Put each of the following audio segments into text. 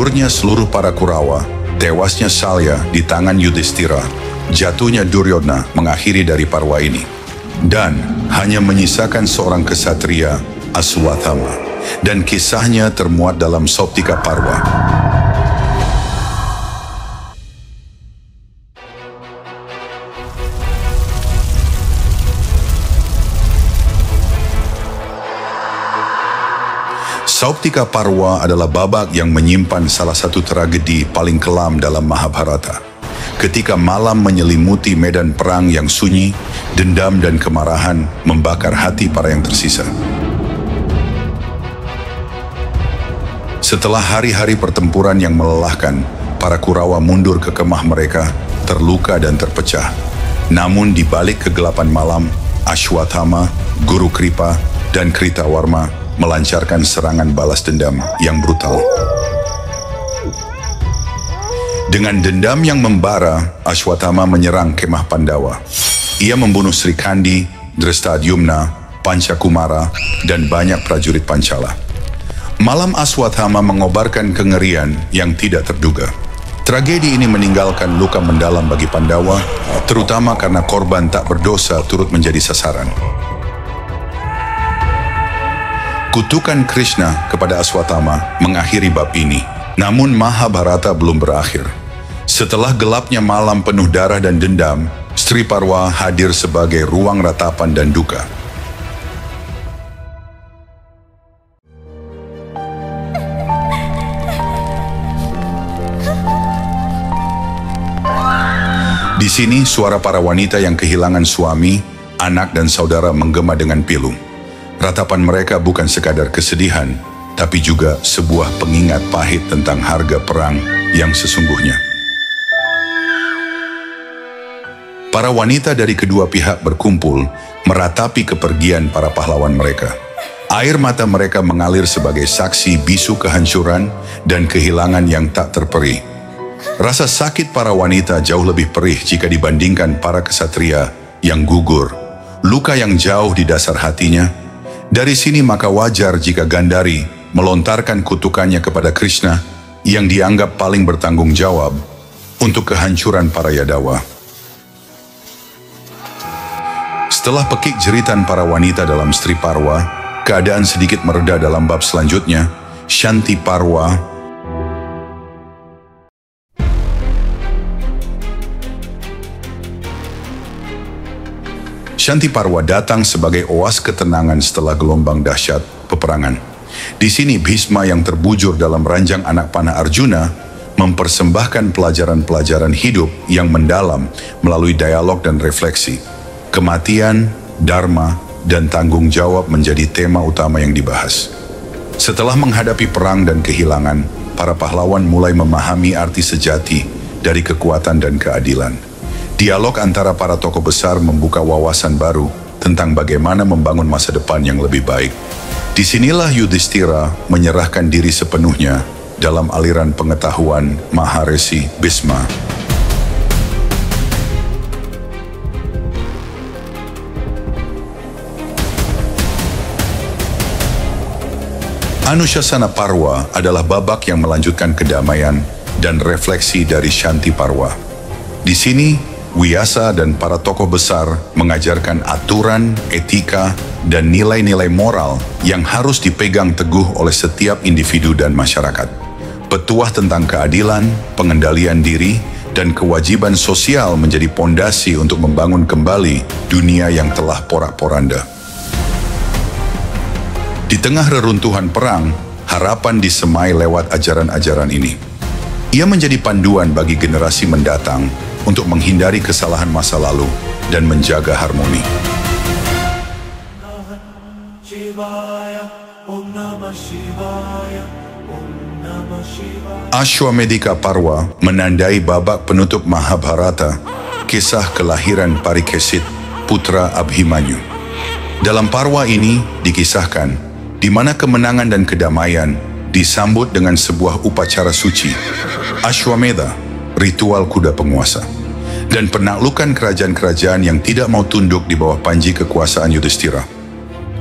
gugurnya seluruh para Kurawa, tewasnya Salya di tangan Yudhishthira, jatuhnya Duryodhana mengakhiri dari Parwa ini. Dan hanya menyisakan seorang kesatria, Aswathama. Dan kisahnya termuat dalam Sauptika Parwa. Sauptika Parwa adalah babak yang menyimpan salah satu tragedi paling kelam dalam Mahabharata. Ketika malam menyelimuti medan perang yang sunyi, dendam dan kemarahan membakar hati para yang tersisa. Setelah hari-hari pertempuran yang melelahkan, para Kurawa mundur ke kemah mereka, terluka dan terpecah. Namun di balik kegelapan malam, Ashwathama, Guru Kripa, dan Kritawarma melancarkan serangan balas dendam yang brutal. Dengan dendam yang membara, Ashwathama menyerang kemah Pandawa. Ia membunuh Sri Kandi, Drestadyumna, Pancakumara, dan banyak prajurit Pancala. Malam Ashwathama mengobarkan kengerian yang tidak terduga. Tragedi ini meninggalkan luka mendalam bagi Pandawa, terutama karena korban tak berdosa turut menjadi sasaran. Kutukan Krishna kepada Aswathama mengakhiri bab ini. Namun Mahabharata belum berakhir. Setelah gelapnya malam penuh darah dan dendam, Sri Parwa hadir sebagai ruang ratapan dan duka. Di sini suara para wanita yang kehilangan suami, anak dan saudara menggema dengan pilu. Ratapan mereka bukan sekadar kesedihan, tapi juga sebuah pengingat pahit tentang harga perang yang sesungguhnya. Para wanita dari kedua pihak berkumpul, meratapi kepergian para pahlawan mereka. Air mata mereka mengalir sebagai saksi bisu kehancuran dan kehilangan yang tak terperi. Rasa sakit para wanita jauh lebih perih jika dibandingkan para kesatria yang gugur, luka yang jauh di dasar hatinya. Dari sini maka wajar jika Gandhari melontarkan kutukannya kepada Krishna yang dianggap paling bertanggung jawab untuk kehancuran para Yadawa. Setelah pekik jeritan para wanita dalam Sri Parwa, keadaan sedikit mereda dalam bab selanjutnya, Shanti Parwa. Shanti Parwa datang sebagai oas ketenangan setelah gelombang dahsyat peperangan. Di sini Bhisma yang terbujur dalam ranjang anak panah Arjuna mempersembahkan pelajaran-pelajaran hidup yang mendalam melalui dialog dan refleksi. Kematian, dharma, dan tanggung jawab menjadi tema utama yang dibahas. Setelah menghadapi perang dan kehilangan, para pahlawan mulai memahami arti sejati dari kekuatan dan keadilan. Dialog antara para tokoh besar membuka wawasan baru tentang bagaimana membangun masa depan yang lebih baik. Disinilah Yudhishthira menyerahkan diri sepenuhnya dalam aliran pengetahuan Maharesi Bhisma. Anushasana Parwa adalah babak yang melanjutkan kedamaian dan refleksi dari Shanti Parwa. Di sini, Vyasa dan para tokoh besar mengajarkan aturan, etika, dan nilai-nilai moral yang harus dipegang teguh oleh setiap individu dan masyarakat. Petuah tentang keadilan, pengendalian diri, dan kewajiban sosial menjadi pondasi untuk membangun kembali dunia yang telah porak-poranda. Di tengah reruntuhan perang, harapan disemai lewat ajaran-ajaran ini. Ia menjadi panduan bagi generasi mendatang untuk menghindari kesalahan masa lalu dan menjaga harmoni. Ashwamedika Parwa menandai babak penutup Mahabharata, kisah kelahiran Parikesit, putra Abhimanyu. Dalam Parwa ini dikisahkan di mana kemenangan dan kedamaian disambut dengan sebuah upacara suci, Ashwamedha, ritual kuda penguasa, dan penaklukan kerajaan-kerajaan yang tidak mau tunduk di bawah panji kekuasaan Yudhishthira.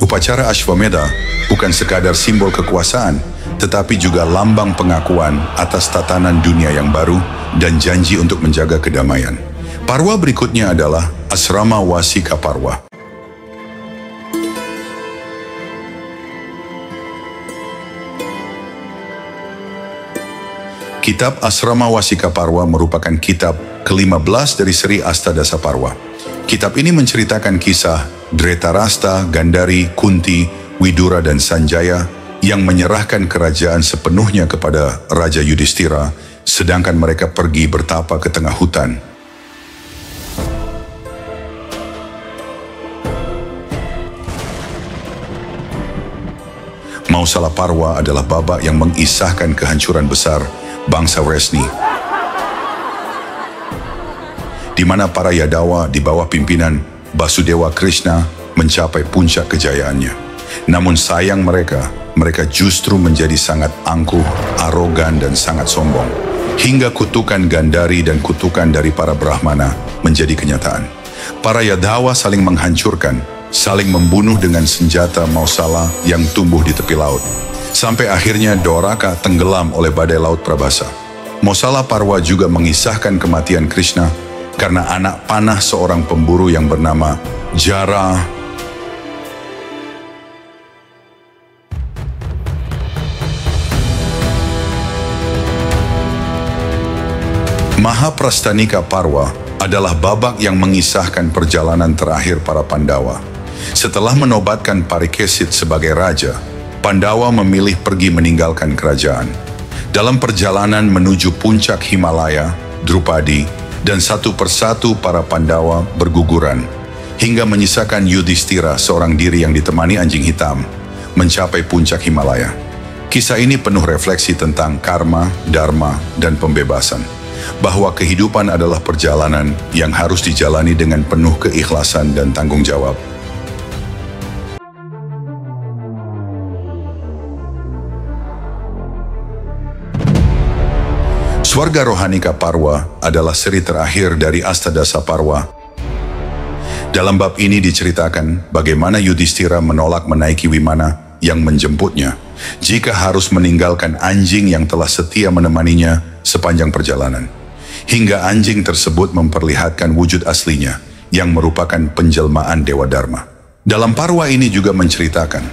Upacara Ashwamedha bukan sekadar simbol kekuasaan, tetapi juga lambang pengakuan atas tatanan dunia yang baru dan janji untuk menjaga kedamaian. Parwa berikutnya adalah Asrama Wasika Parwa. Kitab Asrama Wasika Parwa merupakan kitab ke-15 dari seri Astadasa Parwa. Kitab ini menceritakan kisah Dhritarashtra, Gandhari, Kunti, Widura, dan Sanjaya yang menyerahkan kerajaan sepenuhnya kepada Raja Yudhishthira, sedangkan mereka pergi bertapa ke tengah hutan. Mausala Parwa adalah babak yang mengisahkan kehancuran besar bangsa Wresni, di mana para Yadawa di bawah pimpinan Basudewa Krishna mencapai puncak kejayaannya. Namun sayang mereka justru menjadi sangat angkuh, arogan, dan sangat sombong. Hingga kutukan Gandhari dan kutukan dari para Brahmana menjadi kenyataan. Para Yadawa saling menghancurkan, saling membunuh dengan senjata Mausala yang tumbuh di tepi laut. Sampai akhirnya Dwaraka tenggelam oleh badai laut Prabhasa. Mausala Parwa juga mengisahkan kematian Krishna karena anak panah seorang pemburu yang bernama Jara. Mahaprastanika Parwa adalah babak yang mengisahkan perjalanan terakhir para Pandawa. Setelah menobatkan Parikesit sebagai raja, Pandawa memilih pergi meninggalkan kerajaan. Dalam perjalanan menuju puncak Himalaya, Drupadi, dan satu persatu para Pandawa berguguran, hingga menyisakan Yudhishthira seorang diri yang ditemani anjing hitam, mencapai puncak Himalaya. Kisah ini penuh refleksi tentang karma, dharma, dan pembebasan, bahwa kehidupan adalah perjalanan yang harus dijalani dengan penuh keikhlasan dan tanggung jawab. Swarga Rohanika Parwa adalah seri terakhir dari Astadasa Parwa. Dalam bab ini diceritakan bagaimana Yudhishthira menolak menaiki Wimana yang menjemputnya jika harus meninggalkan anjing yang telah setia menemaninya sepanjang perjalanan. Hingga anjing tersebut memperlihatkan wujud aslinya yang merupakan penjelmaan Dewa Dharma. Dalam Parwa ini juga menceritakan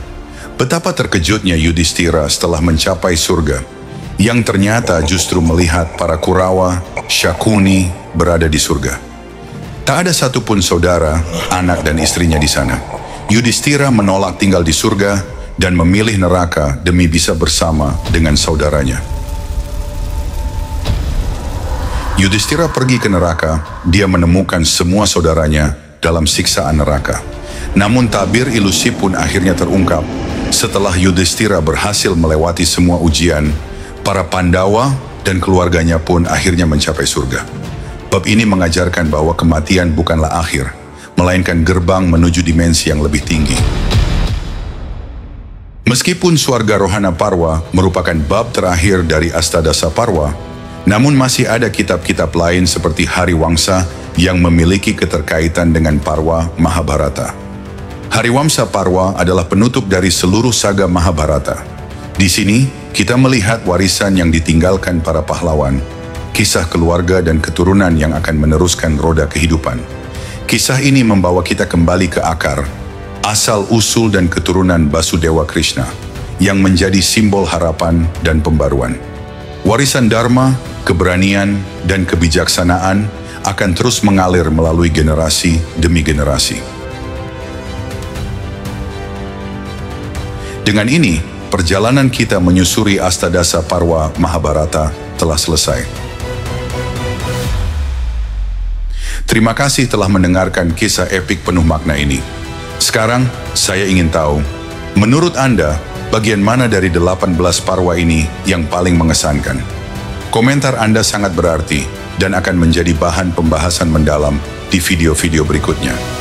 betapa terkejutnya Yudhishthira setelah mencapai surga, yang ternyata justru melihat para Kurawa, Shakuni berada di surga. Tak ada satupun saudara, anak, dan istrinya di sana. Yudhishthira menolak tinggal di surga dan memilih neraka demi bisa bersama dengan saudaranya. Yudhishthira pergi ke neraka, dia menemukan semua saudaranya dalam siksaan neraka. Namun tabir ilusi pun akhirnya terungkap. Setelah Yudhishthira berhasil melewati semua ujian, para Pandawa dan keluarganya pun akhirnya mencapai surga. Bab ini mengajarkan bahwa kematian bukanlah akhir, melainkan gerbang menuju dimensi yang lebih tinggi. Meskipun Swarga Rohana Parwa merupakan bab terakhir dari Astadasa Parwa, namun masih ada kitab-kitab lain seperti Hariwamsa yang memiliki keterkaitan dengan Parwa Mahabharata. Hariwamsa Parwa adalah penutup dari seluruh saga Mahabharata. Di sini, kita melihat warisan yang ditinggalkan para pahlawan, kisah keluarga dan keturunan yang akan meneruskan roda kehidupan. Kisah ini membawa kita kembali ke akar, asal-usul dan keturunan Basudewa Krishna, yang menjadi simbol harapan dan pembaruan. Warisan Dharma, keberanian, dan kebijaksanaan akan terus mengalir melalui generasi demi generasi. Dengan ini, perjalanan kita menyusuri Astadasa Parwa Mahabharata telah selesai. Terima kasih telah mendengarkan kisah epik penuh makna ini. Sekarang, saya ingin tahu, menurut Anda, bagian mana dari 18 Parwa ini yang paling mengesankan? Komentar Anda sangat berarti dan akan menjadi bahan pembahasan mendalam di video-video berikutnya.